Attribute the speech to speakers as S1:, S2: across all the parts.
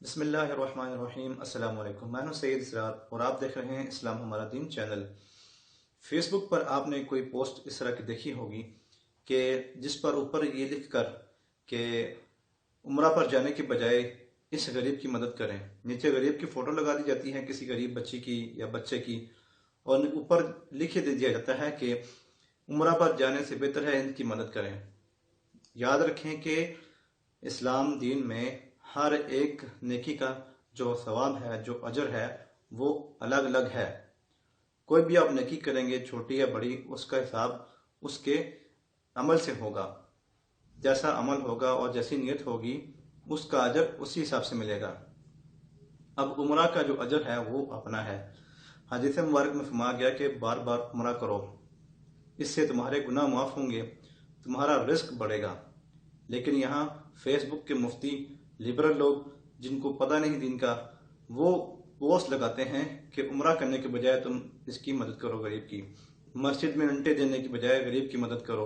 S1: بسم اللہ الرحمن الرحیم۔ السلام علیکم، میں ہوں سید اسرار اور آپ دیکھ رہے ہیں اسلام ہمارا دین چینل۔ فیس بک پر آپ نے کوئی پوسٹ اس طرح کی دیکھی ہوگی کہ جس پر اوپر یہ لکھ کر کہ عمرہ پر جانے کے بجائے اس غریب کی مدد کریں، نیچے غریب کی فوٹو لگا دی جاتی ہے کسی غریب بچی کی یا بچے کی، اور اوپر لکھ دے دیا جاتا ہے کہ عمرہ پر جانے سے بہتر ہے ان کی مدد کریں۔ یاد رکھیں کہ اسلام دین میں ہر ایک نیکی کا جو ثواب ہے، جو اجر ہے، وہ الگ الگ ہے۔ کوئی بھی آپ نیکی کریں گے، چھوٹی یا بڑی، اس کا حساب اس کے عمل سے ہوگا۔ جیسا عمل ہوگا اور جیسی نیت ہوگی اس کا اجر اسی حساب سے ملے گا۔ اب عمرہ کا جو اجر ہے وہ اپنا ہے۔ حدیث مبارک میں فرمایا گیا کہ بار بار عمرہ کرو، اس سے تمہارے گناہ معاف ہوں گے، تمہارا رزق بڑھے گا۔ لیکن یہاں فیس بک کے مفتی لبرل لوگ جن کو پتہ نہیں دین کا، وہ پوسٹ لگاتے ہیں کہ عمرہ کرنے کے بجائے تم اس کی مدد کرو، غریب کی۔ مسجد میں انٹے دینے کے بجائے غریب کی مدد کرو،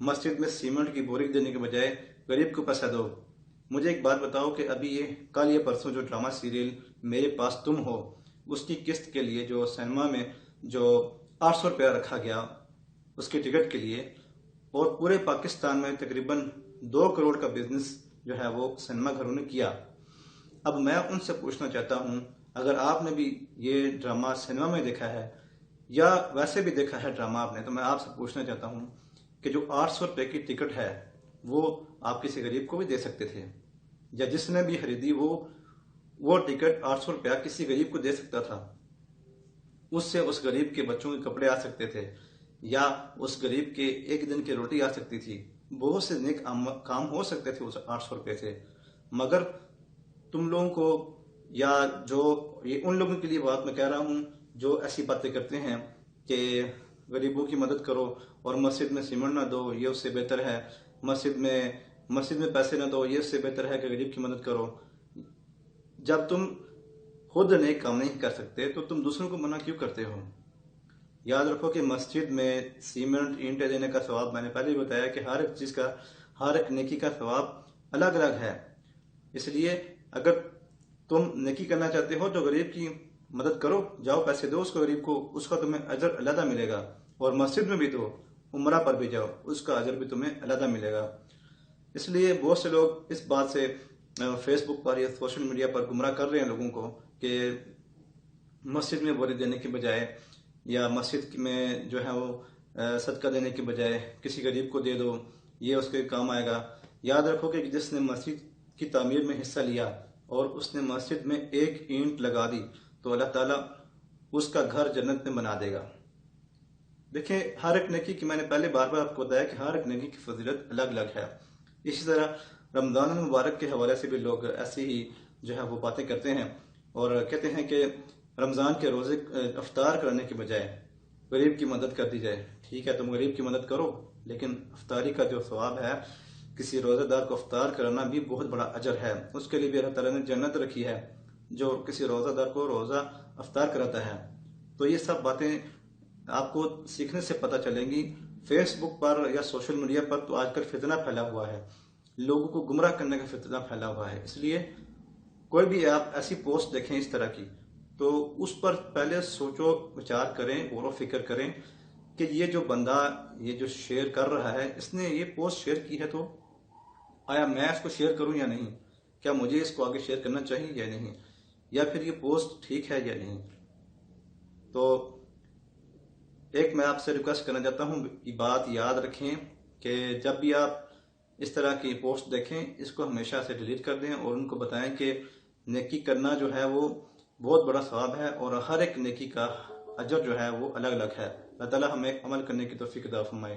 S1: مسجد میں سیمنٹ کی بوری دینے کے بجائے غریب کو پیسہ دو۔ مجھے ایک بات بتاؤ کہ ابھی یہ کل یا پرسوں جو ڈرامہ سیریل میرے پاس تم ہو، اس کی قسط کے لیے جو سینما میں جو 800 روپیہ رکھا گیا اس کے ٹکٹ کے لیے، اور پورے پاکستان میں تقریباً 2 کروڑ کا بزنس جو ہے وہ سینما گھروں نے کیا۔ اب میں ان سے پوچھنا چاہتا ہوں، اگر آپ نے بھی یہ ڈرامہ سینما میں دیکھا ہے یا ویسے بھی دیکھا ہے ڈرامہ آپ نے، تو میں آپ سے پوچھنا چاہتا ہوں کہ جو 800 روپے کی ٹکٹ ہے وہ آپ کسی غریب کو بھی دے سکتے تھے، یا جس نے بھی خریدی وہ ٹکٹ 800 روپیہ کسی غریب کو دے سکتا تھا۔ اس سے اس غریب کے بچوں کے کپڑے آ سکتے تھے، یا اس غریب کے ایک دن کی روٹی آ سکتی تھی، بہت سے نیک کام ہو سکتے تھے اس 800 روپے سے۔ مگر تم لوگوں کو، یا جو یہ ان لوگوں کے لیے بات میں کہہ رہا ہوں جو ایسی باتیں کرتے ہیں کہ غریبوں کی مدد کرو اور مسجد میں سیمنٹ نہ دو، یہ اس سے بہتر ہے، مسجد میں پیسے نہ دو، یہ اس سے بہتر ہے کہ غریب کی مدد کرو۔ جب تم خود نیک کام نہیں کر سکتے تو تم دوسروں کو منع کیوں کرتے ہو؟ یاد رکھو کہ مسجد میں سیمنٹ اینٹیں دینے کا ثواب، میں نے پہلے ہی بتایا کہ ہر ایک چیز کا، ہر ایک نیکی کا ثواب الگ الگ ہے۔ اس لیے اگر تم نیکی کرنا چاہتے ہو تو غریب کی مدد کرو، جاؤ پیسے دو اس کو غریب کو، اس کا تمہیں اجر علیحدہ ملے گا، اور مسجد میں بھی دو، عمرہ پر بھی جاؤ، اس کا اجر بھی تمہیں علیحدہ ملے گا۔ اس لیے بہت سے لوگ اس بات سے فیس بک پر یا سوشل میڈیا پر گمراہ کر رہے ہیں لوگوں کو کہ مسجد میں بوری دینے کے بجائے یا مسجد میں جو ہے وہ صدقہ دینے کے بجائے کسی غریب کو دے دو، یہ اس کے کام آئے گا۔ یاد رکھو کہ جس نے مسجد کی تعمیر میں حصہ لیا اور اس نے مسجد میں ایک اینٹ لگا دی تو اللہ تعالیٰ اس کا گھر جنت میں بنا دے گا۔ دیکھیں، ہر ایک نیکی کی، میں نے پہلے بار بار آپ کو بتایا کہ ہر ایک نیکی کی فضیلت الگ الگ ہے۔ اسی طرح رمضان المبارک کے حوالے سے بھی لوگ ایسی ہی جو ہے وہ باتیں کرتے ہیں اور کہتے ہیں کہ رمضان کے روزے افطار کرنے کے بجائے غریب کی مدد کر دی جائے۔ ٹھیک ہے، تم غریب کی مدد کرو، لیکن افطاری کا جو ثواب ہے، کسی روزہ دار کو افطار کرنا بھی بہت بڑا اجر ہے، اس کے لیے بھی اللہ تعالیٰ نے جنت رکھی ہے جو کسی روزہ دار کو روزہ افطار کراتا ہے۔ تو یہ سب باتیں آپ کو سیکھنے سے پتہ چلیں گی۔ فیس بک پر یا سوشل میڈیا پر تو آج کل فتنہ پھیلا ہوا ہے، لوگوں کو گمراہ کرنے کا فتنہ پھیلا ہوا ہے۔ اس لیے کوئی بھی آپ ایسی پوسٹ دیکھیں اس طرح کی تو اس پر پہلے سوچو وچار کریں، غور و فکر کریں کہ یہ جو بندہ یہ جو شیئر کر رہا ہے، اس نے یہ پوسٹ شیئر کی ہے تو آیا میں اس کو شیئر کروں یا نہیں؟ کیا مجھے اس کو آگے شیئر کرنا چاہیے یا نہیں؟ یا پھر یہ پوسٹ ٹھیک ہے یا نہیں؟ تو ایک میں آپ سے ریکویسٹ کرنا چاہتا ہوں، یہ بات یاد رکھیں کہ جب بھی آپ اس طرح کی پوسٹ دیکھیں، اس کو ہمیشہ سے ڈیلیٹ کر دیں اور ان کو بتائیں کہ نیکی کرنا جو ہے وہ بہت بڑا ثواب ہے، اور ہر ایک نیکی کا اجر جو ہے وہ الگ الگ ہے۔ اللہ تعالیٰ ہمیں عمل کرنے کی توفیق عطا فرمائے۔